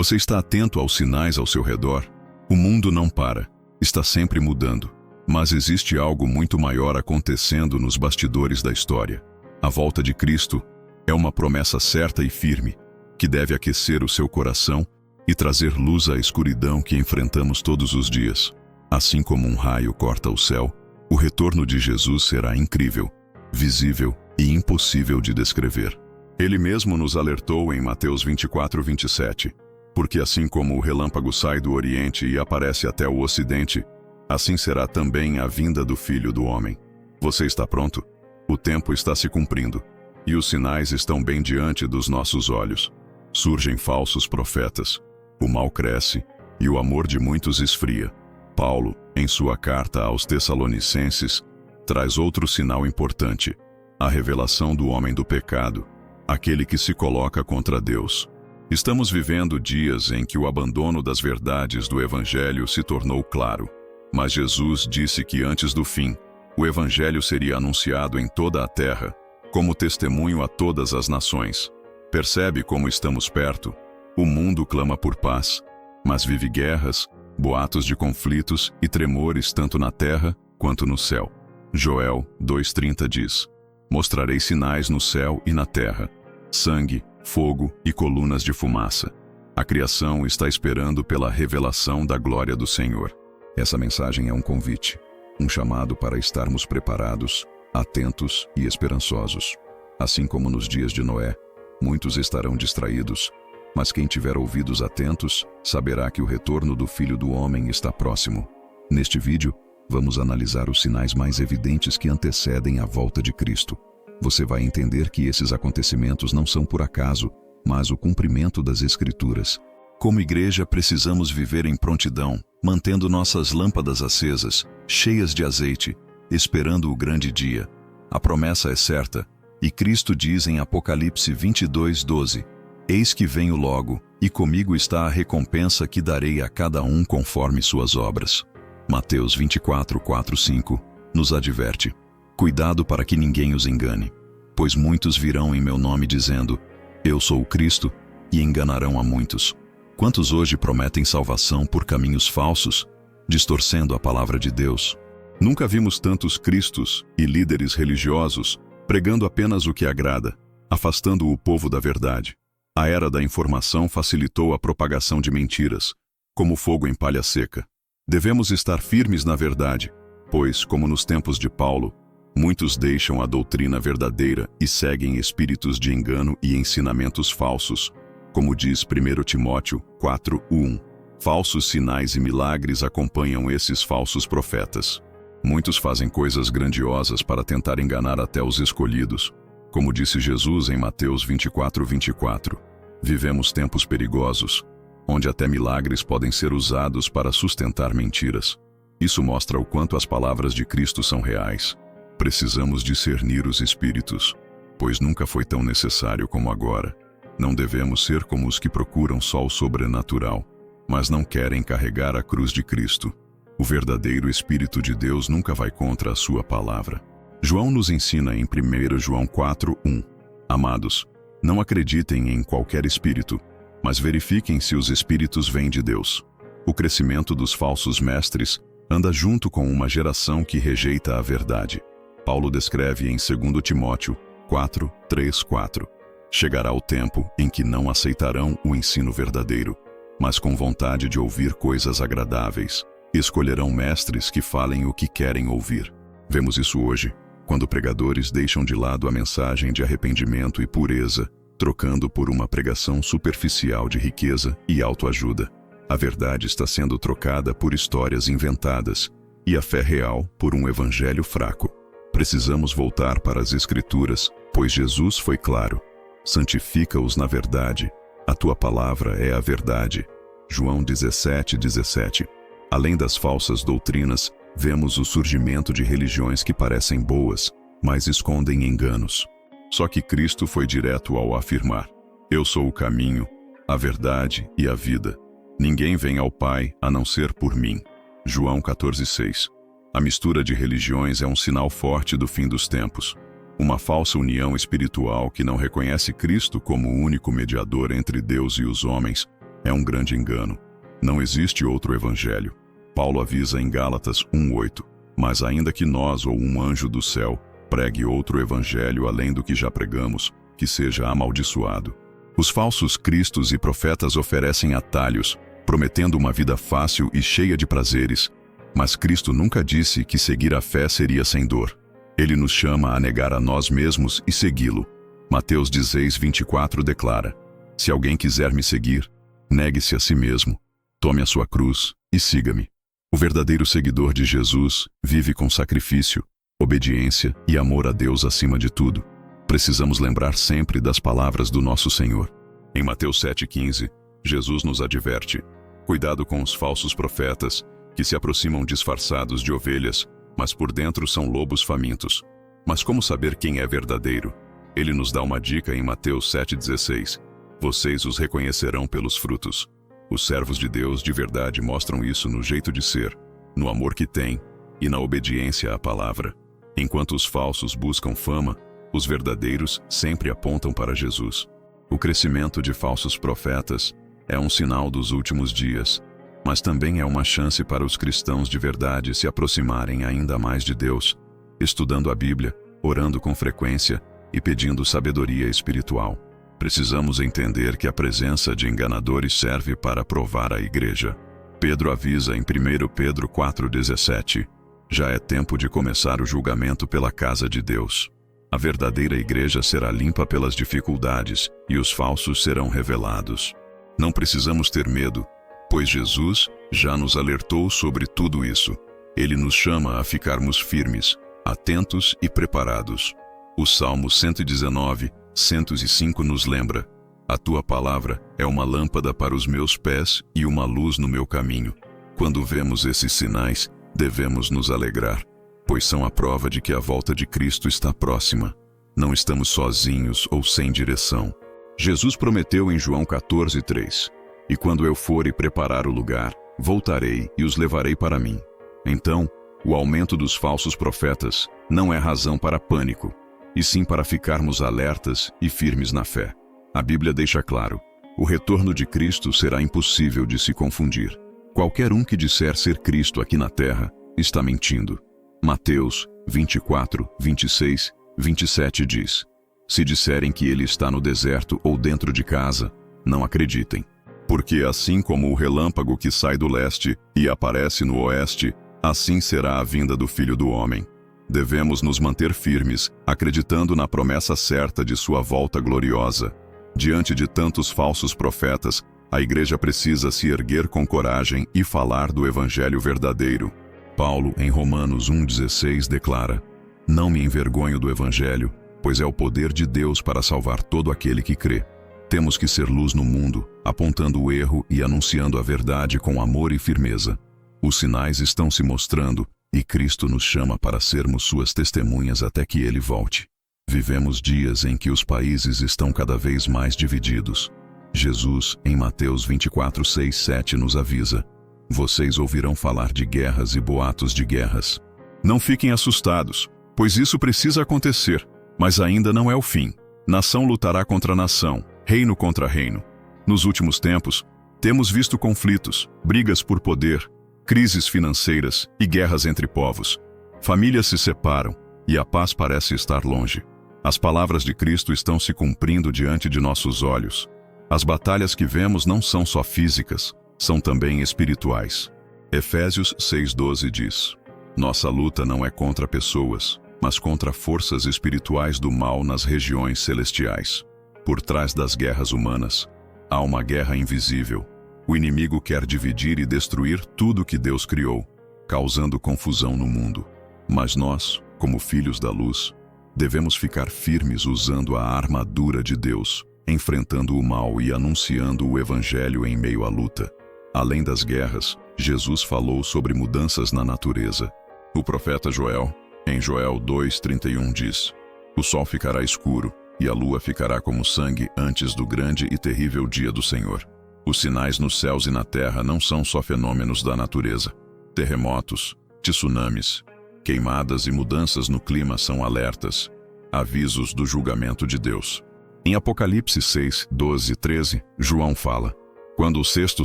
Você está atento aos sinais ao seu redor? O mundo não para, está sempre mudando. Mas existe algo muito maior acontecendo nos bastidores da história. A volta de Cristo é uma promessa certa e firme, que deve aquecer o seu coração e trazer luz à escuridão que enfrentamos todos os dias. Assim como um raio corta o céu, o retorno de Jesus será incrível, visível e impossível de descrever. Ele mesmo nos alertou em Mateus 24:27, porque assim como o relâmpago sai do Oriente e aparece até o Ocidente, assim será também a vinda do Filho do Homem. Você está pronto? O tempo está se cumprindo, e os sinais estão bem diante dos nossos olhos. Surgem falsos profetas, o mal cresce e o amor de muitos esfria. Paulo, em sua carta aos Tessalonicenses, traz outro sinal importante: a revelação do homem do pecado, aquele que se coloca contra Deus. Estamos vivendo dias em que o abandono das verdades do Evangelho se tornou claro. Mas Jesus disse que antes do fim, o Evangelho seria anunciado em toda a terra, como testemunho a todas as nações. Percebe como estamos perto? O mundo clama por paz, mas vive guerras, boatos de conflitos e tremores tanto na terra quanto no céu. Joel 2:30 diz: Mostrarei sinais no céu e na terra, sangue, fogo e colunas de fumaça. A criação está esperando pela revelação da glória do Senhor. Essa mensagem é um convite, um chamado para estarmos preparados, atentos e esperançosos. Assim como nos dias de Noé, muitos estarão distraídos, mas quem tiver ouvidos atentos saberá que o retorno do Filho do Homem está próximo. Neste vídeo, vamos analisar os sinais mais evidentes que antecedem a volta de Cristo. Você vai entender que esses acontecimentos não são por acaso, mas o cumprimento das Escrituras. Como igreja, precisamos viver em prontidão, mantendo nossas lâmpadas acesas, cheias de azeite, esperando o grande dia. A promessa é certa, e Cristo diz em Apocalipse 22:12, Eis que venho logo, e comigo está a recompensa que darei a cada um conforme suas obras. Mateus 24:4-5 nos adverte: Cuidado para que ninguém os engane, pois muitos virão em meu nome dizendo, Eu sou o Cristo, e enganarão a muitos. Quantos hoje prometem salvação por caminhos falsos, distorcendo a palavra de Deus? Nunca vimos tantos cristos e líderes religiosos pregando apenas o que agrada, afastando o povo da verdade. A era da informação facilitou a propagação de mentiras, como fogo em palha seca. Devemos estar firmes na verdade, pois, como nos tempos de Paulo, muitos deixam a doutrina verdadeira e seguem espíritos de engano e ensinamentos falsos, como diz 1 Timóteo 4:1. Falsos sinais e milagres acompanham esses falsos profetas. Muitos fazem coisas grandiosas para tentar enganar até os escolhidos. Como disse Jesus em Mateus 24:24, vivemos tempos perigosos, onde até milagres podem ser usados para sustentar mentiras. Isso mostra o quanto as palavras de Cristo são reais. Precisamos discernir os espíritos, pois nunca foi tão necessário como agora. Não devemos ser como os que procuram só o sobrenatural, mas não querem carregar a cruz de Cristo. O verdadeiro Espírito de Deus nunca vai contra a sua palavra. João nos ensina em 1 João 4:1. Amados, não acreditem em qualquer espírito, mas verifiquem se os espíritos vêm de Deus. O crescimento dos falsos mestres anda junto com uma geração que rejeita a verdade. Paulo descreve em 2 Timóteo 4:3-4. Chegará o tempo em que não aceitarão o ensino verdadeiro, mas com vontade de ouvir coisas agradáveis, escolherão mestres que falem o que querem ouvir. Vemos isso hoje, quando pregadores deixam de lado a mensagem de arrependimento e pureza, trocando por uma pregação superficial de riqueza e autoajuda. A verdade está sendo trocada por histórias inventadas, e a fé real por um evangelho fraco. Precisamos voltar para as Escrituras, pois Jesus foi claro. Santifica-os na verdade, a tua palavra é a verdade. João 17:17. Além das falsas doutrinas, vemos o surgimento de religiões que parecem boas, mas escondem enganos. Só que Cristo foi direto ao afirmar: Eu sou o caminho, a verdade e a vida. Ninguém vem ao Pai a não ser por mim. João 14:6. A mistura de religiões é um sinal forte do fim dos tempos. Uma falsa união espiritual que não reconhece Cristo como o único mediador entre Deus e os homens É um grande engano. Não existe outro evangelho. Paulo avisa em Gálatas 1:8. Mas ainda que nós ou um anjo do céu pregue outro evangelho além do que já pregamos, que seja amaldiçoado. Os falsos cristos e profetas oferecem atalhos, prometendo uma vida fácil e cheia de prazeres, mas Cristo nunca disse que seguir a fé seria sem dor. Ele nos chama a negar a nós mesmos e segui-lo. Mateus 16:24 declara: Se alguém quiser me seguir, negue-se a si mesmo, tome a sua cruz e siga-me. O verdadeiro seguidor de Jesus vive com sacrifício, obediência e amor a Deus acima de tudo. Precisamos lembrar sempre das palavras do nosso Senhor. Em Mateus 7:15, Jesus nos adverte: Cuidado com os falsos profetas, que se aproximam disfarçados de ovelhas, mas por dentro são lobos famintos. Mas como saber quem é verdadeiro? Ele nos dá uma dica em Mateus 7:16. Vocês os reconhecerão pelos frutos. Os servos de Deus de verdade mostram isso no jeito de ser, no amor que têm e na obediência à palavra. Enquanto os falsos buscam fama, os verdadeiros sempre apontam para Jesus. O crescimento de falsos profetas é um sinal dos últimos dias, mas também é uma chance para os cristãos de verdade se aproximarem ainda mais de Deus, estudando a Bíblia, orando com frequência e pedindo sabedoria espiritual. Precisamos entender que a presença de enganadores serve para provar a igreja. Pedro avisa em 1 Pedro 4:17: Já é tempo de começar o julgamento pela casa de Deus. A verdadeira igreja será limpa pelas dificuldades e os falsos serão revelados. Não precisamos ter medo, pois Jesus já nos alertou sobre tudo isso. Ele nos chama a ficarmos firmes, atentos e preparados. O Salmo 119, 105 nos lembra: A tua palavra é uma lâmpada para os meus pés e uma luz no meu caminho. Quando vemos esses sinais, devemos nos alegrar, pois são a prova de que a volta de Cristo está próxima. Não estamos sozinhos ou sem direção. Jesus prometeu em João 14:3: E quando eu for e preparar o lugar, voltarei e os levarei para mim. Então, o aumento dos falsos profetas não é razão para pânico, e sim para ficarmos alertas e firmes na fé. A Bíblia deixa claro: o retorno de Cristo será impossível de se confundir. Qualquer um que disser ser Cristo aqui na terra está mentindo. Mateus 24, 26, 27 diz: Se disserem que ele está no deserto ou dentro de casa, não acreditem. Porque assim como o relâmpago que sai do leste e aparece no oeste, assim será a vinda do Filho do Homem. Devemos nos manter firmes, acreditando na promessa certa de sua volta gloriosa. Diante de tantos falsos profetas, a igreja precisa se erguer com coragem e falar do evangelho verdadeiro. Paulo, em Romanos 1:16, declara: Não me envergonho do evangelho, pois é o poder de Deus para salvar todo aquele que crê. Temos que ser luz no mundo, apontando o erro e anunciando a verdade com amor e firmeza. Os sinais estão se mostrando, e Cristo nos chama para sermos suas testemunhas até que ele volte. Vivemos dias em que os países estão cada vez mais divididos. Jesus, em Mateus 24:6-7, nos avisa: Vocês ouvirão falar de guerras e boatos de guerras. Não fiquem assustados, pois isso precisa acontecer, mas ainda não é o fim. Nação lutará contra nação, reino contra reino. Nos últimos tempos, temos visto conflitos, brigas por poder, crises financeiras e guerras entre povos. Famílias se separam e a paz parece estar longe. As palavras de Cristo estão se cumprindo diante de nossos olhos. As batalhas que vemos não são só físicas, são também espirituais. Efésios 6:12 diz: Nossa luta não é contra pessoas, mas contra forças espirituais do mal nas regiões celestiais. Por trás das guerras humanas, há uma guerra invisível. O inimigo quer dividir e destruir tudo que Deus criou, causando confusão no mundo. Mas nós, como filhos da luz, devemos ficar firmes usando a armadura de Deus, enfrentando o mal e anunciando o evangelho em meio à luta. Além das guerras, Jesus falou sobre mudanças na natureza. O profeta Joel, em Joel 2:31, diz: O sol ficará escuro e a lua ficará como sangue antes do grande e terrível dia do Senhor. Os sinais nos céus e na terra não são só fenômenos da natureza. Terremotos, tsunamis, queimadas e mudanças no clima são alertas, avisos do julgamento de Deus. Em Apocalipse 6:12-13, João fala: Quando o sexto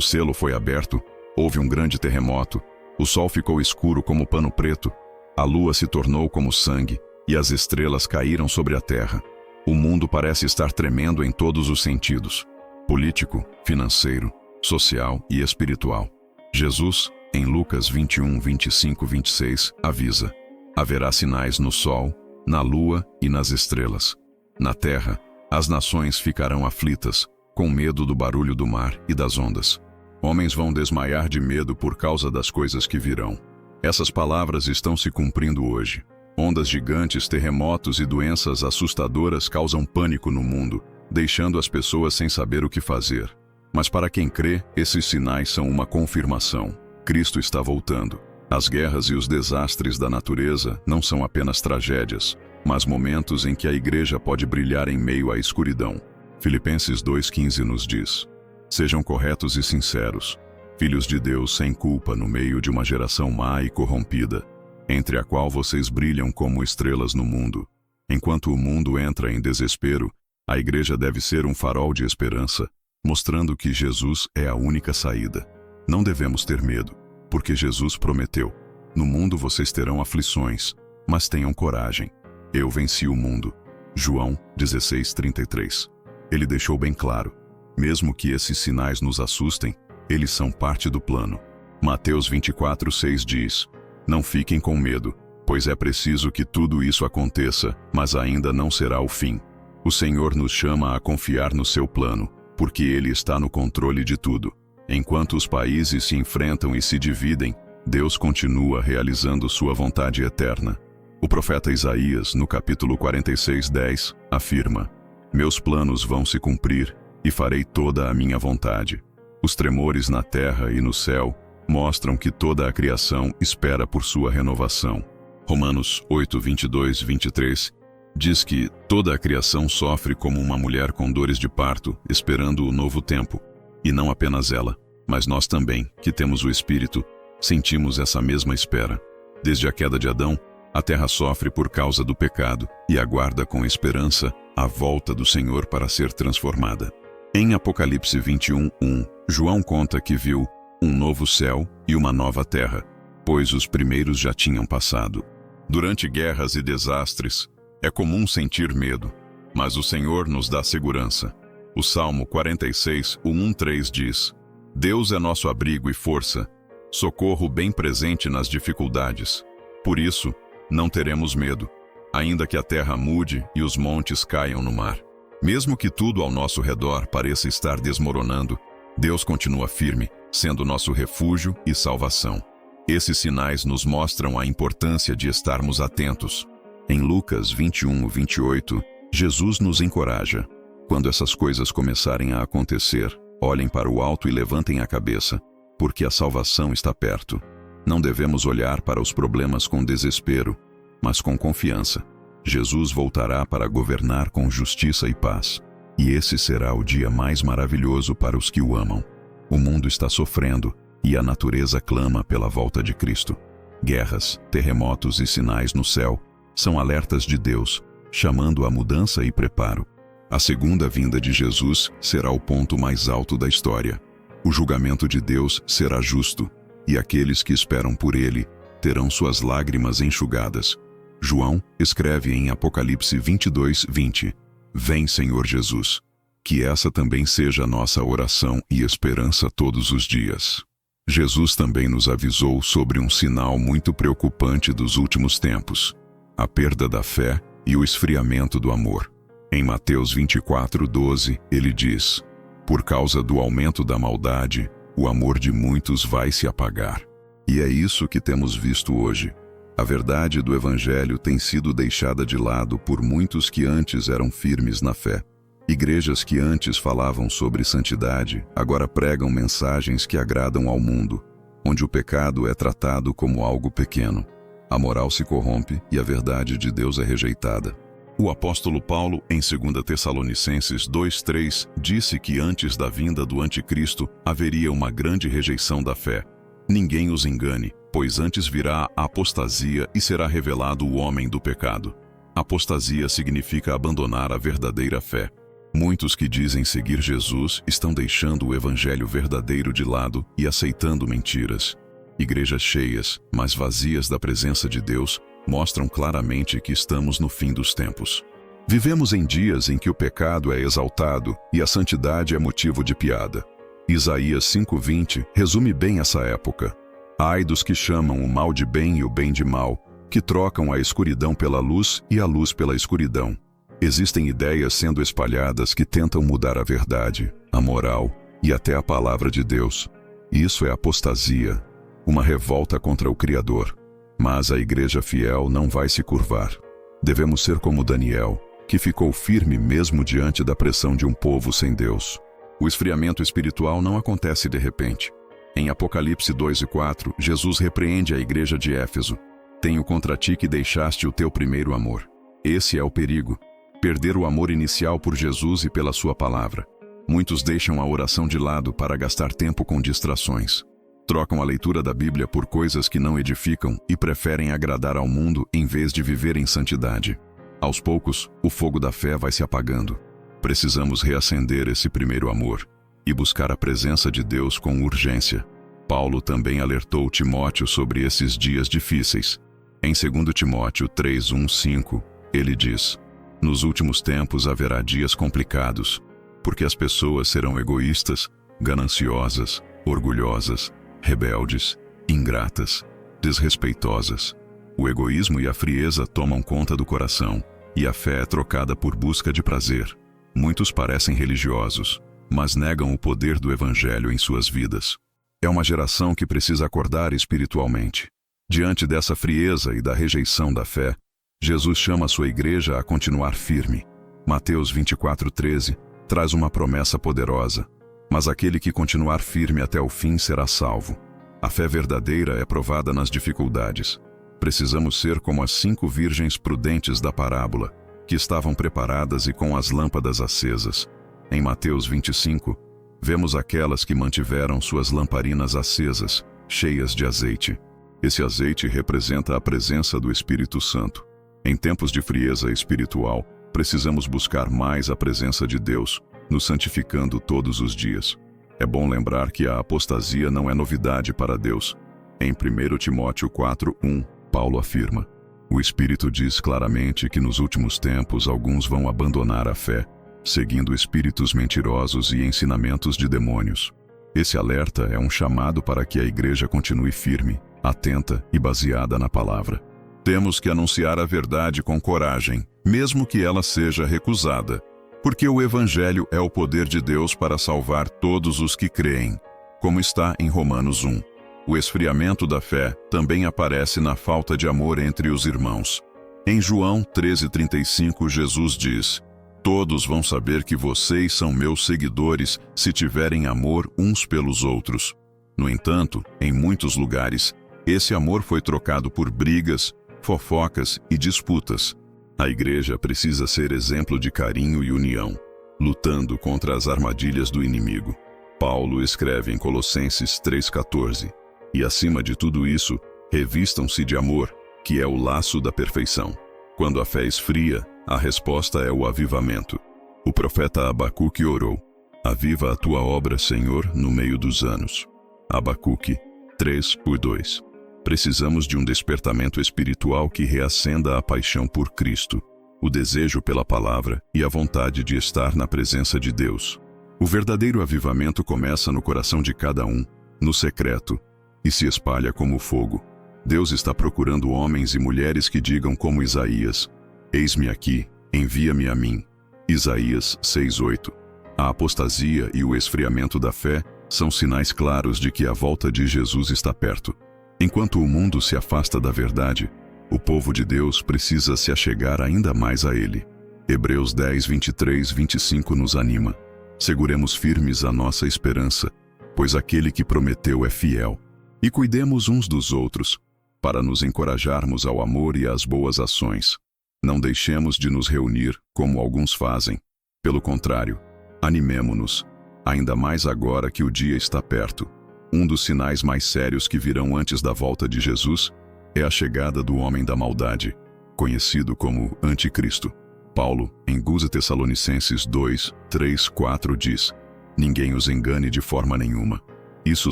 selo foi aberto, houve um grande terremoto, o sol ficou escuro como pano preto, a lua se tornou como sangue e as estrelas caíram sobre a terra. O mundo parece estar tremendo em todos os sentidos: político, financeiro, social e espiritual. Jesus, em Lucas 21, 25, 26, avisa: haverá sinais no sol, na lua e nas estrelas. Na terra, as nações ficarão aflitas, com medo do barulho do mar e das ondas. Homens vão desmaiar de medo por causa das coisas que virão. Essas palavras estão se cumprindo hoje. Ondas gigantes, terremotos e doenças assustadoras causam pânico no mundo, deixando as pessoas sem saber o que fazer. Mas para quem crê, esses sinais são uma confirmação. Cristo está voltando. As guerras e os desastres da natureza não são apenas tragédias, mas momentos em que a igreja pode brilhar em meio à escuridão. Filipenses 2,15 nos diz: sejam corretos e sinceros, filhos de Deus sem culpa no meio de uma geração má e corrompida, entre a qual vocês brilham como estrelas no mundo. Enquanto o mundo entra em desespero, a igreja deve ser um farol de esperança, mostrando que Jesus é a única saída. Não devemos ter medo, porque Jesus prometeu: no mundo vocês terão aflições, mas tenham coragem. Eu venci o mundo. João 16:33. Ele deixou bem claro: mesmo que esses sinais nos assustem, eles são parte do plano. Mateus 24:6 diz: não fiquem com medo, pois é preciso que tudo isso aconteça, mas ainda não será o fim. O Senhor nos chama a confiar no seu plano, porque Ele está no controle de tudo. Enquanto os países se enfrentam e se dividem, Deus continua realizando sua vontade eterna. O profeta Isaías, no capítulo 46:10, afirma: meus planos vão se cumprir e farei toda a minha vontade. Os tremores na terra e no céu mostram que toda a criação espera por sua renovação. Romanos 8:22-23 diz que toda a criação sofre como uma mulher com dores de parto, esperando o novo tempo. E não apenas ela, mas nós também, que temos o Espírito, sentimos essa mesma espera. Desde a queda de Adão, a terra sofre por causa do pecado e aguarda com esperança a volta do Senhor para ser transformada. Em Apocalipse 21:1, João conta que viu um novo céu e uma nova terra, pois os primeiros já tinham passado. Durante guerras e desastres, é comum sentir medo, mas o Senhor nos dá segurança. O Salmo 46:1-3 diz: Deus é nosso abrigo e força, socorro bem presente nas dificuldades. Por isso, não teremos medo, ainda que a terra mude e os montes caiam no mar. Mesmo que tudo ao nosso redor pareça estar desmoronando, Deus continua firme, sendo nosso refúgio e salvação. Esses sinais nos mostram a importância de estarmos atentos. Em Lucas 21:28, Jesus nos encoraja: quando essas coisas começarem a acontecer, olhem para o alto e levantem a cabeça, porque a salvação está perto. Não devemos olhar para os problemas com desespero, mas com confiança. Jesus voltará para governar com justiça e paz, e esse será o dia mais maravilhoso para os que o amam. O mundo está sofrendo e a natureza clama pela volta de Cristo. Guerras, terremotos e sinais no céu são alertas de Deus, chamando a mudança e preparo. A segunda vinda de Jesus será o ponto mais alto da história. O julgamento de Deus será justo, e aqueles que esperam por Ele terão suas lágrimas enxugadas. João escreve em Apocalipse 22:20: Vem, Senhor Jesus. Que essa também seja a nossa oração e esperança todos os dias. Jesus também nos avisou sobre um sinal muito preocupante dos últimos tempos: a perda da fé e o esfriamento do amor. Em Mateus 24:12, ele diz: Por causa do aumento da maldade, o amor de muitos vai se apagar. E é isso que temos visto hoje. A verdade do Evangelho tem sido deixada de lado por muitos que antes eram firmes na fé. Igrejas que antes falavam sobre santidade, agora pregam mensagens que agradam ao mundo, onde o pecado é tratado como algo pequeno. A moral se corrompe e a verdade de Deus é rejeitada. O apóstolo Paulo, em 2 Tessalonicenses 2:3, disse que antes da vinda do anticristo haveria uma grande rejeição da fé. Ninguém os engane, pois antes virá a apostasia e será revelado o homem do pecado. Apostasia significa abandonar a verdadeira fé. Muitos que dizem seguir Jesus estão deixando o evangelho verdadeiro de lado e aceitando mentiras. Igrejas cheias, mas vazias da presença de Deus, mostram claramente que estamos no fim dos tempos. Vivemos em dias em que o pecado é exaltado e a santidade é motivo de piada. Isaías 5:20 resume bem essa época. Ai dos que chamam o mal de bem e o bem de mal, que trocam a escuridão pela luz e a luz pela escuridão. Existem ideias sendo espalhadas que tentam mudar a verdade, a moral e até a palavra de Deus. Isso é apostasia, uma revolta contra o Criador. Mas a igreja fiel não vai se curvar. Devemos ser como Daniel, que ficou firme mesmo diante da pressão de um povo sem Deus. O esfriamento espiritual não acontece de repente. Em Apocalipse 2:4, Jesus repreende a igreja de Éfeso. Tenho contra ti que deixaste o teu primeiro amor. Esse é o perigo. Perder o amor inicial por Jesus e pela sua palavra. Muitos deixam a oração de lado para gastar tempo com distrações. Trocam a leitura da Bíblia por coisas que não edificam e preferem agradar ao mundo em vez de viver em santidade. Aos poucos, o fogo da fé vai se apagando. Precisamos reacender esse primeiro amor e buscar a presença de Deus com urgência. Paulo também alertou Timóteo sobre esses dias difíceis. Em 2 Timóteo 3:1-5, ele diz: nos últimos tempos haverá dias complicados, porque as pessoas serão egoístas, gananciosas, orgulhosas, rebeldes, ingratas, desrespeitosas. O egoísmo e a frieza tomam conta do coração, e a fé é trocada por busca de prazer. Muitos parecem religiosos, mas negam o poder do evangelho em suas vidas. É uma geração que precisa acordar espiritualmente. Diante dessa frieza e da rejeição da fé, Jesus chama a sua igreja a continuar firme. Mateus 24:13 traz uma promessa poderosa: mas aquele que continuar firme até o fim será salvo. A fé verdadeira é provada nas dificuldades. Precisamos ser como as 5 virgens prudentes da parábola, que estavam preparadas e com as lâmpadas acesas. Em Mateus 25, vemos aquelas que mantiveram suas lamparinas acesas, cheias de azeite. Esse azeite representa a presença do Espírito Santo. Em tempos de frieza espiritual, precisamos buscar mais a presença de Deus, nos santificando todos os dias. É bom lembrar que a apostasia não é novidade para Deus. Em 1 Timóteo 4:1, Paulo afirma: o Espírito diz claramente que nos últimos tempos alguns vão abandonar a fé, seguindo espíritos mentirosos e ensinamentos de demônios. Esse alerta é um chamado para que a igreja continue firme, atenta e baseada na palavra. Temos que anunciar a verdade com coragem, mesmo que ela seja recusada, porque o Evangelho é o poder de Deus para salvar todos os que creem, como está em Romanos 1. O esfriamento da fé também aparece na falta de amor entre os irmãos. Em João 13:35, Jesus diz: todos vão saber que vocês são meus seguidores se tiverem amor uns pelos outros. No entanto, em muitos lugares, esse amor foi trocado por brigas, fofocas e disputas. A igreja precisa ser exemplo de carinho e união, lutando contra as armadilhas do inimigo. Paulo escreve em Colossenses 3:14: e acima de tudo isso, revistam-se de amor, que é o laço da perfeição. Quando a fé esfria, a resposta é o avivamento. O profeta Abacuque orou: aviva a tua obra, Senhor, no meio dos anos. Abacuque 3:2. Precisamos de um despertamento espiritual que reacenda a paixão por Cristo, o desejo pela palavra e a vontade de estar na presença de Deus. O verdadeiro avivamento começa no coração de cada um, no secreto, e se espalha como fogo. Deus está procurando homens e mulheres que digam como Isaías: eis-me aqui, envia-me a mim. Isaías 6:8. A apostasia e o esfriamento da fé são sinais claros de que a volta de Jesus está perto. Enquanto o mundo se afasta da verdade, o povo de Deus precisa se achegar ainda mais a Ele. Hebreus 10:23-25 nos anima: seguremos firmes a nossa esperança, pois aquele que prometeu é fiel. E cuidemos uns dos outros, para nos encorajarmos ao amor e às boas ações. Não deixemos de nos reunir, como alguns fazem. Pelo contrário, animemo-nos, ainda mais agora que o dia está perto. Um dos sinais mais sérios que virão antes da volta de Jesus é a chegada do homem da maldade, conhecido como Anticristo. Paulo, em 2 Tessalonicenses 2, 3, 4 diz: ninguém os engane de forma nenhuma. Isso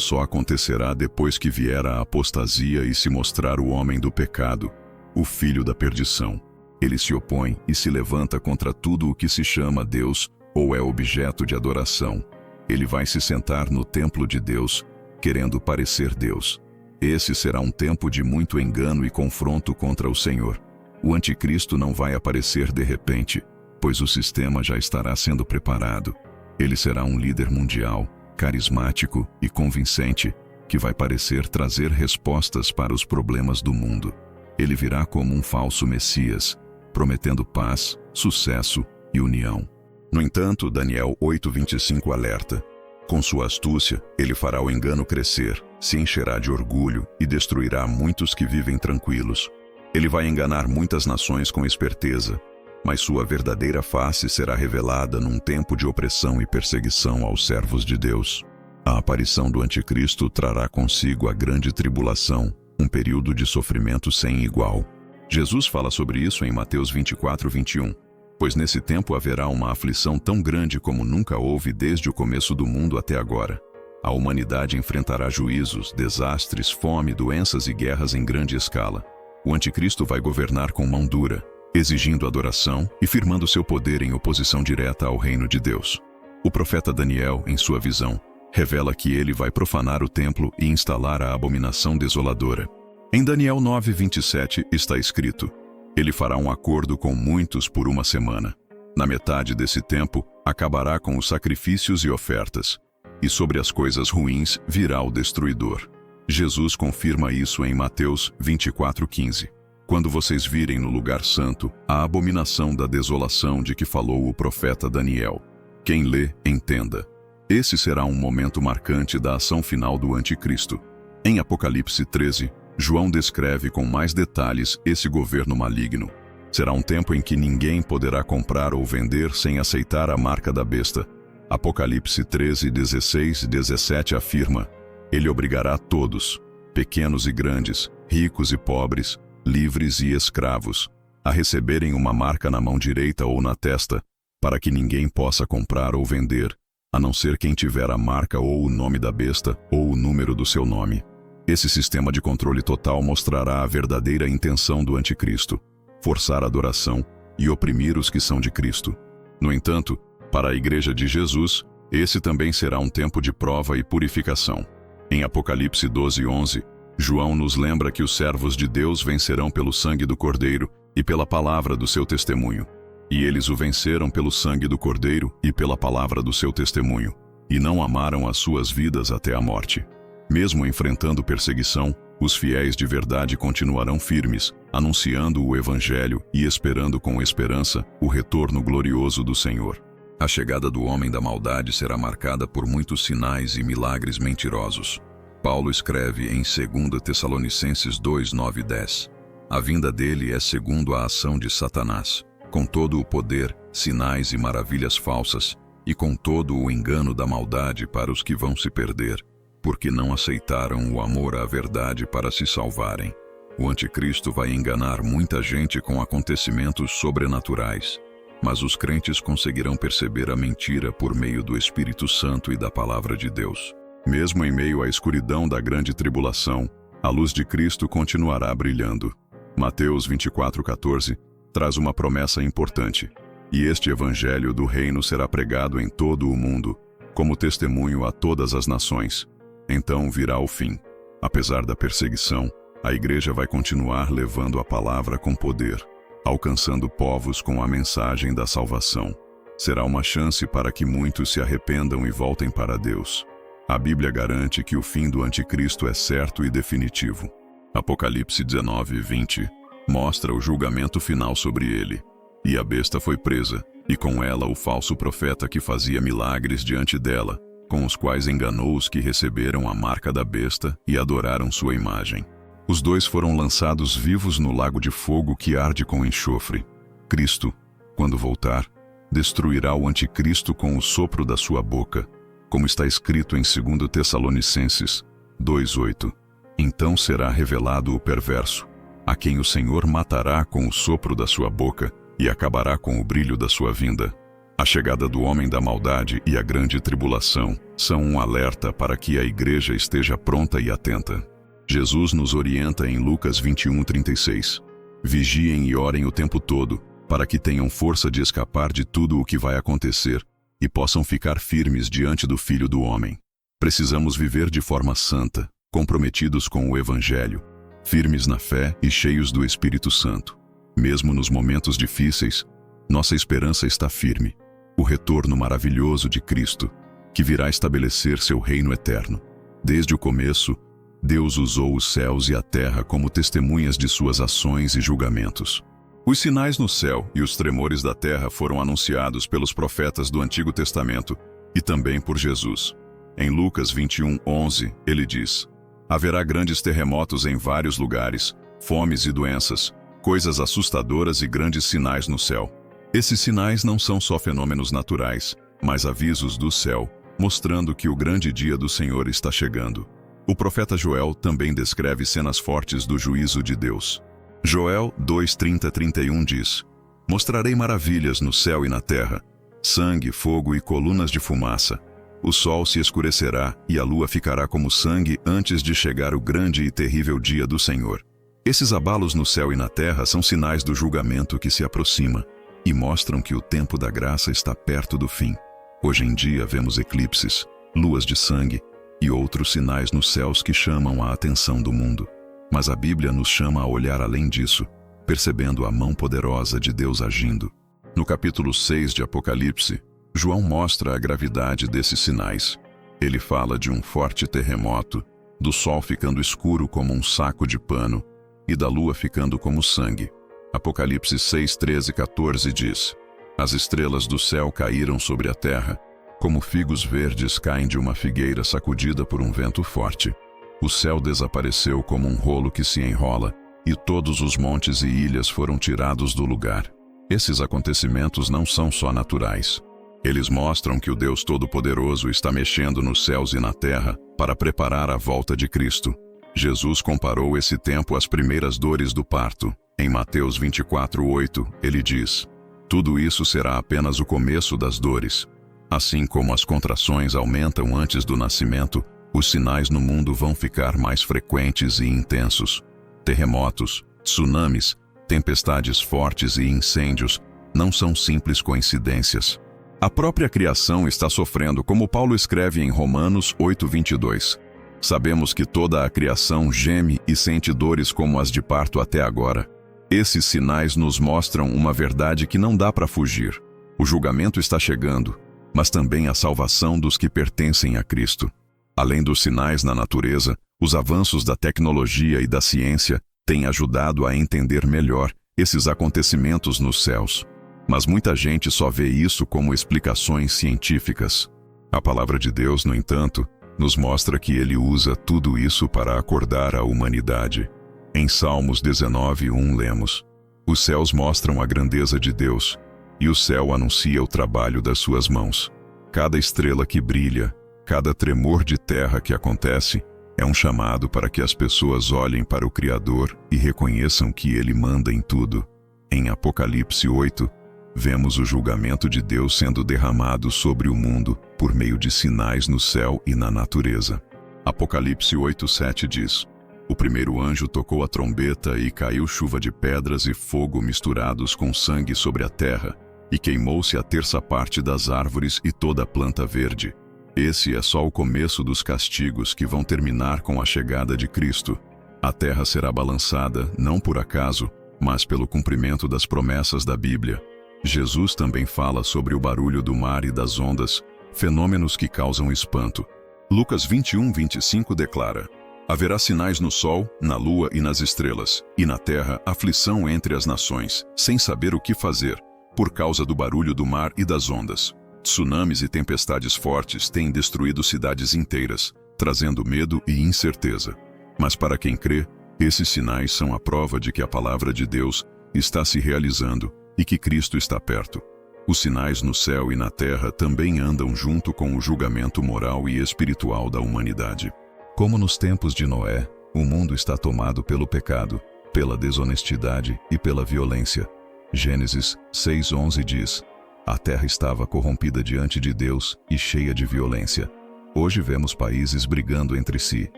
só acontecerá depois que vier a apostasia e se mostrar o homem do pecado, o filho da perdição. Ele se opõe e se levanta contra tudo o que se chama Deus ou é objeto de adoração. Ele vai se sentar no templo de Deus, querendo parecer Deus. Esse será um tempo de muito engano e confronto contra o Senhor. O anticristo não vai aparecer de repente, pois o sistema já estará sendo preparado. Ele será um líder mundial, carismático e convincente, que vai parecer trazer respostas para os problemas do mundo. Ele virá como um falso Messias, prometendo paz, sucesso e união. No entanto, Daniel 8:25 alerta: com sua astúcia, ele fará o engano crescer, se encherá de orgulho e destruirá muitos que vivem tranquilos. Ele vai enganar muitas nações com esperteza, mas sua verdadeira face será revelada num tempo de opressão e perseguição aos servos de Deus. A aparição do anticristo trará consigo a grande tribulação, um período de sofrimento sem igual. Jesus fala sobre isso em Mateus 24:21. Pois nesse tempo haverá uma aflição tão grande como nunca houve desde o começo do mundo até agora. A humanidade enfrentará juízos, desastres, fome, doenças e guerras em grande escala. O anticristo vai governar com mão dura, exigindo adoração e firmando seu poder em oposição direta ao reino de Deus. O profeta Daniel, em sua visão, revela que ele vai profanar o templo e instalar a abominação desoladora. Em Daniel 9:27 está escrito: ele fará um acordo com muitos por uma semana. Na metade desse tempo, acabará com os sacrifícios e ofertas, e sobre as coisas ruins virá o destruidor. Jesus confirma isso em Mateus 24:15. Quando vocês virem no lugar santo a abominação da desolação de que falou o profeta Daniel. Quem lê, entenda. Esse será um momento marcante da ação final do anticristo. Em Apocalipse 13, João descreve com mais detalhes esse governo maligno. Será um tempo em que ninguém poderá comprar ou vender sem aceitar a marca da besta. Apocalipse 13, 16 e 17 afirma: ele obrigará todos, pequenos e grandes, ricos e pobres, livres e escravos, a receberem uma marca na mão direita ou na testa, para que ninguém possa comprar ou vender, a não ser quem tiver a marca ou o nome da besta ou o número do seu nome. Esse sistema de controle total mostrará a verdadeira intenção do anticristo: forçar a adoração e oprimir os que são de Cristo. No entanto, para a Igreja de Jesus, esse também será um tempo de prova e purificação. Em Apocalipse 12:11, João nos lembra que os servos de Deus vencerão pelo sangue do Cordeiro e pela palavra do seu testemunho. E eles o venceram pelo sangue do Cordeiro e pela palavra do seu testemunho, e não amaram as suas vidas até a morte. Mesmo enfrentando perseguição, os fiéis de verdade continuarão firmes, anunciando o Evangelho e esperando com esperança o retorno glorioso do Senhor. A chegada do homem da maldade será marcada por muitos sinais e milagres mentirosos. Paulo escreve em 2 Tessalonicenses 2, 9 e 10. A vinda dele é segundo a ação de Satanás, com todo o poder, sinais e maravilhas falsas, e com todo o engano da maldade para os que vão se perder, porque não aceitaram o amor à verdade para se salvarem. O anticristo vai enganar muita gente com acontecimentos sobrenaturais, mas os crentes conseguirão perceber a mentira por meio do Espírito Santo e da Palavra de Deus. Mesmo em meio à escuridão da grande tribulação, a luz de Cristo continuará brilhando. Mateus 24:14 traz uma promessa importante: e este evangelho do reino será pregado em todo o mundo, como testemunho a todas as nações. Então virá o fim. Apesar da perseguição, a igreja vai continuar levando a palavra com poder, alcançando povos com a mensagem da salvação. Será uma chance para que muitos se arrependam e voltem para Deus. A Bíblia garante que o fim do anticristo é certo e definitivo. Apocalipse 19:20 mostra o julgamento final sobre ele. E a besta foi presa, e com ela o falso profeta que fazia milagres diante dela, com os quais enganou os que receberam a marca da besta e adoraram sua imagem. Os dois foram lançados vivos no lago de fogo que arde com enxofre. Cristo, quando voltar, destruirá o anticristo com o sopro da sua boca, como está escrito em 2 Tessalonicenses 2:8. Então será revelado o perverso, a quem o Senhor matará com o sopro da sua boca, e acabará com o brilho da sua vinda. A chegada do homem da maldade e a grande tribulação são um alerta para que a igreja esteja pronta e atenta. Jesus nos orienta em Lucas 21:36. Vigiem e orem o tempo todo, para que tenham força de escapar de tudo o que vai acontecer e possam ficar firmes diante do Filho do Homem. Precisamos viver de forma santa, comprometidos com o Evangelho, firmes na fé e cheios do Espírito Santo. Mesmo nos momentos difíceis, nossa esperança está firme. O retorno maravilhoso de Cristo, que virá estabelecer seu reino eterno. Desde o começo, Deus usou os céus e a terra como testemunhas de suas ações e julgamentos. Os sinais no céu e os tremores da terra foram anunciados pelos profetas do Antigo Testamento e também por Jesus. Em Lucas 21:11, ele diz: haverá grandes terremotos em vários lugares, fomes e doenças, coisas assustadoras e grandes sinais no céu. Esses sinais não são só fenômenos naturais, mas avisos do céu, mostrando que o grande dia do Senhor está chegando. O profeta Joel também descreve cenas fortes do juízo de Deus. Joel 2:30-31 diz: mostrarei maravilhas no céu e na terra, sangue, fogo e colunas de fumaça. O sol se escurecerá e a lua ficará como sangue antes de chegar o grande e terrível dia do Senhor. Esses abalos no céu e na terra são sinais do julgamento que se aproxima e mostram que o tempo da graça está perto do fim. Hoje em dia vemos eclipses, luas de sangue e outros sinais nos céus que chamam a atenção do mundo. Mas a Bíblia nos chama a olhar além disso, percebendo a mão poderosa de Deus agindo. No capítulo 6 de Apocalipse, João mostra a gravidade desses sinais. Ele fala de um forte terremoto, do sol ficando escuro como um saco de pano e da lua ficando como sangue. Apocalipse 6:13-14 diz: as estrelas do céu caíram sobre a terra, como figos verdes caem de uma figueira sacudida por um vento forte. O céu desapareceu como um rolo que se enrola, e todos os montes e ilhas foram tirados do lugar. Esses acontecimentos não são só naturais. Eles mostram que o Deus Todo-Poderoso está mexendo nos céus e na terra para preparar a volta de Cristo. Jesus comparou esse tempo às primeiras dores do parto. Em Mateus 24:8, ele diz: tudo isso será apenas o começo das dores. Assim como as contrações aumentam antes do nascimento, os sinais no mundo vão ficar mais frequentes e intensos. Terremotos, tsunamis, tempestades fortes e incêndios não são simples coincidências. A própria criação está sofrendo, como Paulo escreve em Romanos 8:22. Sabemos que toda a criação geme e sente dores como as de parto até agora. Esses sinais nos mostram uma verdade que não dá para fugir. O julgamento está chegando, mas também a salvação dos que pertencem a Cristo. Além dos sinais na natureza, os avanços da tecnologia e da ciência têm ajudado a entender melhor esses acontecimentos nos céus. Mas muita gente só vê isso como explicações científicas. A palavra de Deus, no entanto, nos mostra que ele usa tudo isso para acordar a humanidade. Em Salmos 19:1 lemos: os céus mostram a grandeza de Deus, e o céu anuncia o trabalho das suas mãos. Cada estrela que brilha, cada tremor de terra que acontece, é um chamado para que as pessoas olhem para o Criador e reconheçam que ele manda em tudo. Em Apocalipse 8, vemos o julgamento de Deus sendo derramado sobre o mundo por meio de sinais no céu e na natureza. Apocalipse 8:7 diz: o primeiro anjo tocou a trombeta e caiu chuva de pedras e fogo misturados com sangue sobre a terra, e queimou-se a terça parte das árvores e toda a planta verde. Esse é só o começo dos castigos que vão terminar com a chegada de Cristo. A terra será balançada, não por acaso, mas pelo cumprimento das promessas da Bíblia. Jesus também fala sobre o barulho do mar e das ondas, fenômenos que causam espanto. Lucas 21:25 declara: haverá sinais no sol, na lua e nas estrelas, e na terra aflição entre as nações, sem saber o que fazer, por causa do barulho do mar e das ondas. Tsunamis e tempestades fortes têm destruído cidades inteiras, trazendo medo e incerteza. Mas para quem crê, esses sinais são a prova de que a palavra de Deus está se realizando e que Cristo está perto. Os sinais no céu e na terra também andam junto com o julgamento moral e espiritual da humanidade. Como nos tempos de Noé, o mundo está tomado pelo pecado, pela desonestidade e pela violência. Gênesis 6:11 diz: a terra estava corrompida diante de Deus e cheia de violência. Hoje vemos países brigando entre si,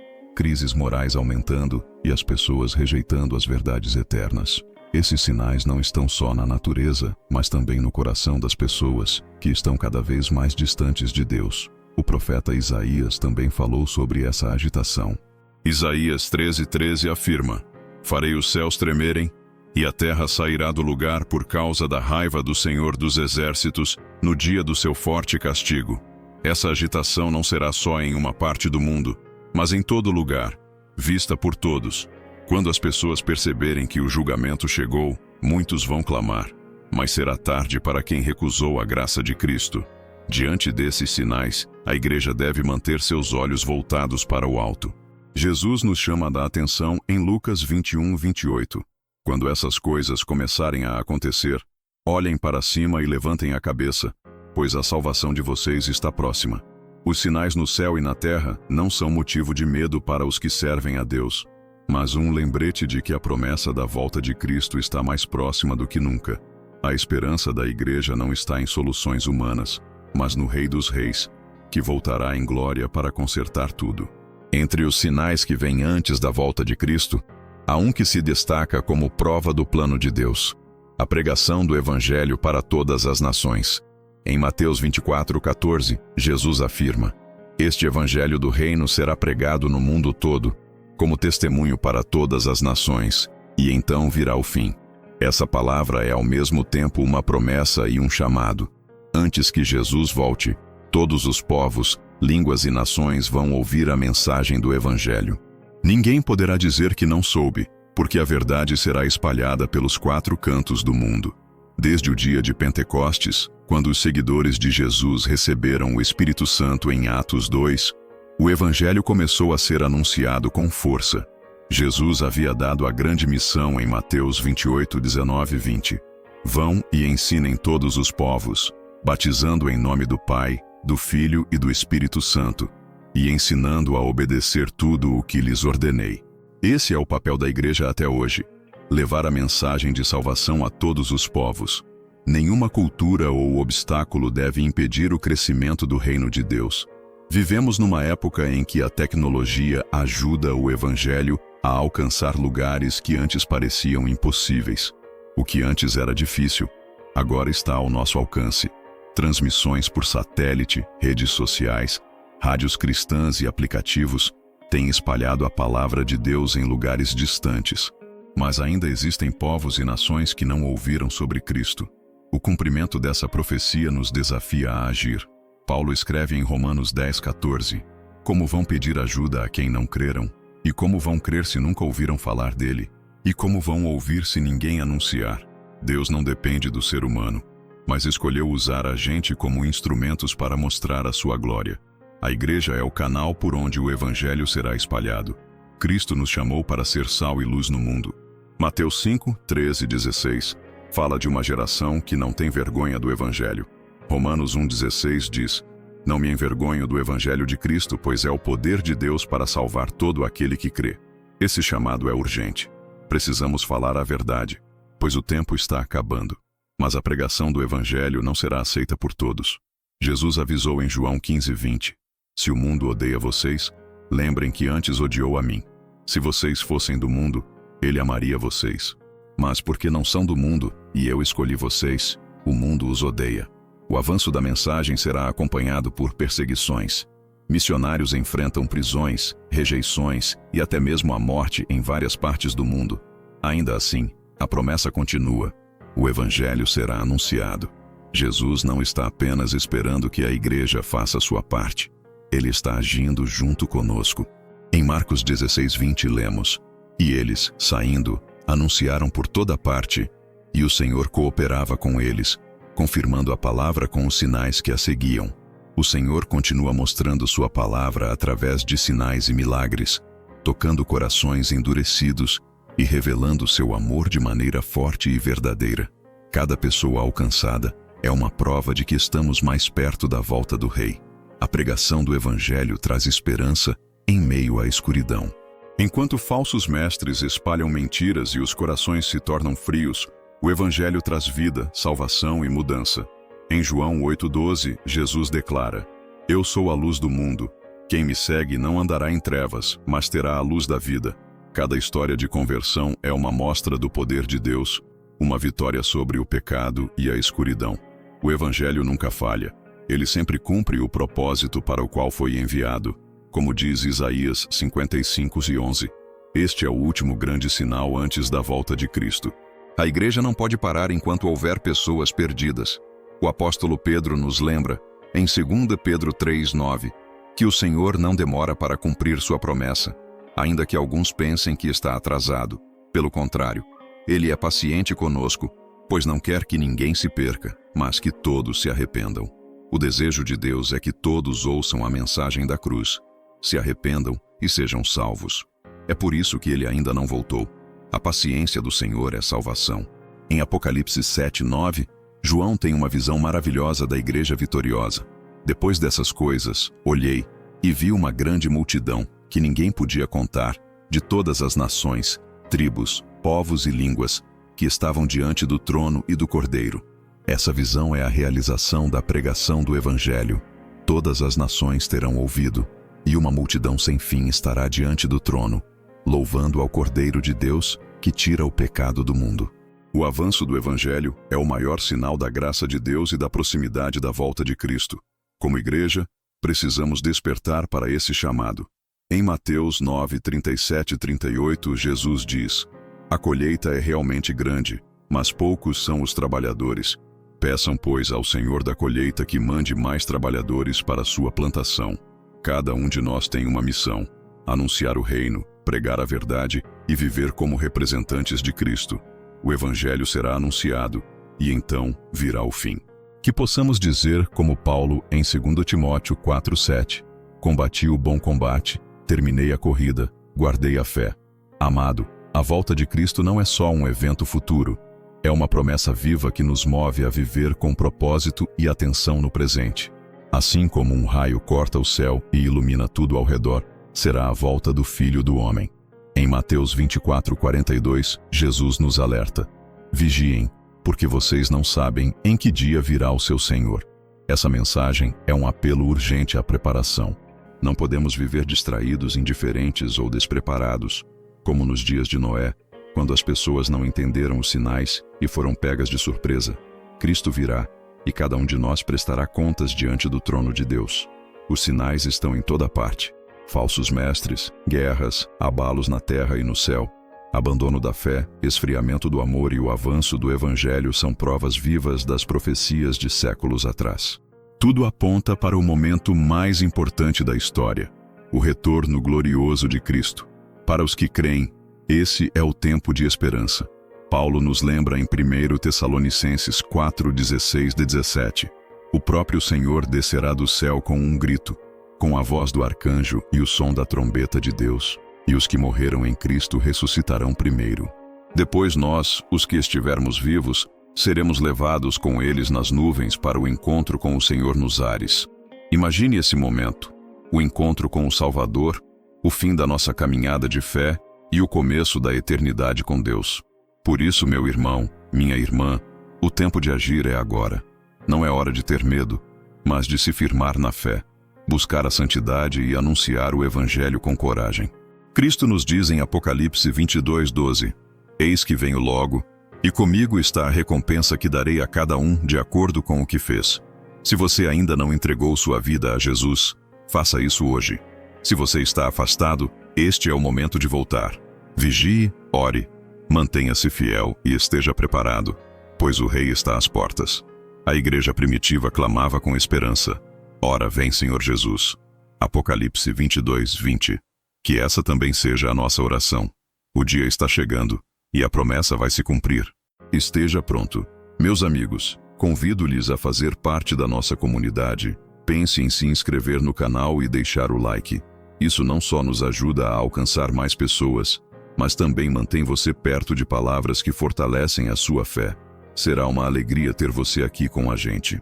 crises morais aumentando e as pessoas rejeitando as verdades eternas. Esses sinais não estão só na natureza, mas também no coração das pessoas, que estão cada vez mais distantes de Deus. O profeta Isaías também falou sobre essa agitação. Isaías 13:13 afirma: farei os céus tremerem, e a terra sairá do lugar por causa da raiva do Senhor dos Exércitos, no dia do seu forte castigo. Essa agitação não será só em uma parte do mundo, mas em todo lugar, vista por todos. Quando as pessoas perceberem que o julgamento chegou, muitos vão clamar, mas será tarde para quem recusou a graça de Cristo. Diante desses sinais, a igreja deve manter seus olhos voltados para o alto. Jesus nos chama a atenção em Lucas 21:28. Quando essas coisas começarem a acontecer, olhem para cima e levantem a cabeça, pois a salvação de vocês está próxima. Os sinais no céu e na terra não são motivo de medo para os que servem a Deus, mas um lembrete de que a promessa da volta de Cristo está mais próxima do que nunca. A esperança da igreja não está em soluções humanas, mas no Rei dos Reis, que voltará em glória para consertar tudo. Entre os sinais que vêm antes da volta de Cristo, há um que se destaca como prova do plano de Deus: a pregação do Evangelho para todas as nações. Em Mateus 24:14, Jesus afirma: este Evangelho do Reino será pregado no mundo todo, como testemunho para todas as nações, e então virá o fim. Essa palavra é ao mesmo tempo uma promessa e um chamado. Antes que Jesus volte, todos os povos, línguas e nações vão ouvir a mensagem do Evangelho. Ninguém poderá dizer que não soube, porque a verdade será espalhada pelos 4 cantos do mundo. Desde o dia de Pentecostes, quando os seguidores de Jesus receberam o Espírito Santo em Atos 2, o Evangelho começou a ser anunciado com força. Jesus havia dado a grande missão em Mateus 28:19-20. Vão e ensinem todos os povos, batizando em nome do Pai, do Filho e do Espírito Santo, e ensinando a obedecer tudo o que lhes ordenei. Esse é o papel da igreja até hoje: levar a mensagem de salvação a todos os povos. Nenhuma cultura ou obstáculo deve impedir o crescimento do reino de Deus. Vivemos numa época em que a tecnologia ajuda o Evangelho a alcançar lugares que antes pareciam impossíveis. O que antes era difícil, agora está ao nosso alcance. Transmissões por satélite, redes sociais, rádios cristãs e aplicativos têm espalhado a palavra de Deus em lugares distantes. Mas ainda existem povos e nações que não ouviram sobre Cristo. O cumprimento dessa profecia nos desafia a agir. Paulo escreve em Romanos 10:14: como vão pedir ajuda a quem não creram? E como vão crer se nunca ouviram falar dele? E como vão ouvir se ninguém anunciar? Deus não depende do ser humano, mas escolheu usar a gente como instrumentos para mostrar a sua glória. A igreja é o canal por onde o Evangelho será espalhado. Cristo nos chamou para ser sal e luz no mundo. Mateus 5:13-16 fala de uma geração que não tem vergonha do Evangelho. Romanos 1:16 diz: não me envergonho do Evangelho de Cristo, pois é o poder de Deus para salvar todo aquele que crê. Esse chamado é urgente. Precisamos falar a verdade, pois o tempo está acabando. Mas a pregação do Evangelho não será aceita por todos. Jesus avisou em João 15:20: se o mundo odeia vocês, lembrem que antes odiou a mim. Se vocês fossem do mundo, ele amaria vocês. Mas porque não são do mundo, e eu escolhi vocês, o mundo os odeia. O avanço da mensagem será acompanhado por perseguições. Missionários enfrentam prisões, rejeições e até mesmo a morte em várias partes do mundo. Ainda assim, a promessa continua. O Evangelho será anunciado. Jesus não está apenas esperando que a igreja faça sua parte. Ele está agindo junto conosco. Em Marcos 16:20 lemos: e eles, saindo, anunciaram por toda parte, e o Senhor cooperava com eles, confirmando a palavra com os sinais que a seguiam. O Senhor continua mostrando sua palavra através de sinais e milagres, tocando corações endurecidos e revelando seu amor de maneira forte e verdadeira. Cada pessoa alcançada é uma prova de que estamos mais perto da volta do Rei. A pregação do Evangelho traz esperança em meio à escuridão. Enquanto falsos mestres espalham mentiras e os corações se tornam frios, O Evangelho traz vida, salvação e mudança. Em João 8,12, Jesus declara: Eu sou a luz do mundo. Quem me segue não andará em trevas, mas terá a luz da vida. Cada história de conversão é uma mostra do poder de Deus, uma vitória sobre o pecado e a escuridão. O Evangelho nunca falha. Ele sempre cumpre o propósito para o qual foi enviado. Como diz Isaías 55:11, este é o último grande sinal antes da volta de Cristo. A igreja não pode parar enquanto houver pessoas perdidas. O apóstolo Pedro nos lembra, em 2 Pedro 3:9, que o Senhor não demora para cumprir sua promessa, ainda que alguns pensem que está atrasado. Pelo contrário, ele é paciente conosco, pois não quer que ninguém se perca, mas que todos se arrependam. O desejo de Deus é que todos ouçam a mensagem da cruz, se arrependam e sejam salvos. É por isso que ele ainda não voltou. A paciência do Senhor é salvação. Em Apocalipse 7:9, João tem uma visão maravilhosa da igreja vitoriosa. Depois dessas coisas, olhei e vi uma grande multidão, que ninguém podia contar, de todas as nações, tribos, povos e línguas, que estavam diante do trono e do Cordeiro. Essa visão é a realização da pregação do Evangelho. Todas as nações terão ouvido, e uma multidão sem fim estará diante do trono, louvando ao Cordeiro de Deus, que tira o pecado do mundo. O avanço do Evangelho é o maior sinal da graça de Deus e da proximidade da volta de Cristo. Como igreja, precisamos despertar para esse chamado. Em Mateus 9:37 e 38, Jesus diz: A colheita é realmente grande, mas poucos são os trabalhadores. Peçam, pois, ao Senhor da colheita que mande mais trabalhadores para a sua plantação. Cada um de nós tem uma missão: anunciar o reino, pregar a verdade e viver como representantes de Cristo. O Evangelho será anunciado, e então virá o fim. Que possamos dizer, como Paulo em 2 Timóteo 4:7, Combati o bom combate, terminei a corrida, guardei a fé. Amado, a volta de Cristo não é só um evento futuro, é uma promessa viva que nos move a viver com propósito e atenção no presente. Assim como um raio corta o céu e ilumina tudo ao redor, será a volta do Filho do Homem. Em Mateus 24:42, Jesus nos alerta: Vigiem, porque vocês não sabem em que dia virá o seu Senhor. Essa mensagem é um apelo urgente à preparação. Não podemos viver distraídos, indiferentes ou despreparados, como nos dias de Noé, quando as pessoas não entenderam os sinais e foram pegas de surpresa. Cristo virá, e cada um de nós prestará contas diante do trono de Deus. Os sinais estão em toda parte: falsos mestres, guerras, abalos na terra e no céu. Abandono da fé, esfriamento do amor e o avanço do Evangelho são provas vivas das profecias de séculos atrás. Tudo aponta para o momento mais importante da história: o retorno glorioso de Cristo. Para os que creem, esse é o tempo de esperança. Paulo nos lembra em 1 Tessalonicenses 4:16-17. O próprio Senhor descerá do céu com um grito, com a voz do arcanjo e o som da trombeta de Deus, e os que morreram em Cristo ressuscitarão primeiro. Depois nós, os que estivermos vivos, seremos levados com eles nas nuvens para o encontro com o Senhor nos ares. Imagine esse momento: o encontro com o Salvador, o fim da nossa caminhada de fé e o começo da eternidade com Deus. Por isso, meu irmão, minha irmã, o tempo de agir é agora. Não é hora de ter medo, mas de se firmar na fé, buscar a santidade e anunciar o Evangelho com coragem. Cristo nos diz em Apocalipse 22:12, Eis que venho logo, e comigo está a recompensa que darei a cada um de acordo com o que fez. Se você ainda não entregou sua vida a Jesus, faça isso hoje. Se você está afastado, este é o momento de voltar. Vigie, ore, mantenha-se fiel e esteja preparado, pois o Rei está às portas. A igreja primitiva clamava com esperança: Ora vem, Senhor Jesus. Apocalipse 22:20. Que essa também seja a nossa oração. O dia está chegando, e a promessa vai se cumprir. Esteja pronto. Meus amigos, convido-lhes a fazer parte da nossa comunidade. Pense em se inscrever no canal e deixar o like. Isso não só nos ajuda a alcançar mais pessoas, mas também mantém você perto de palavras que fortalecem a sua fé. Será uma alegria ter você aqui com a gente.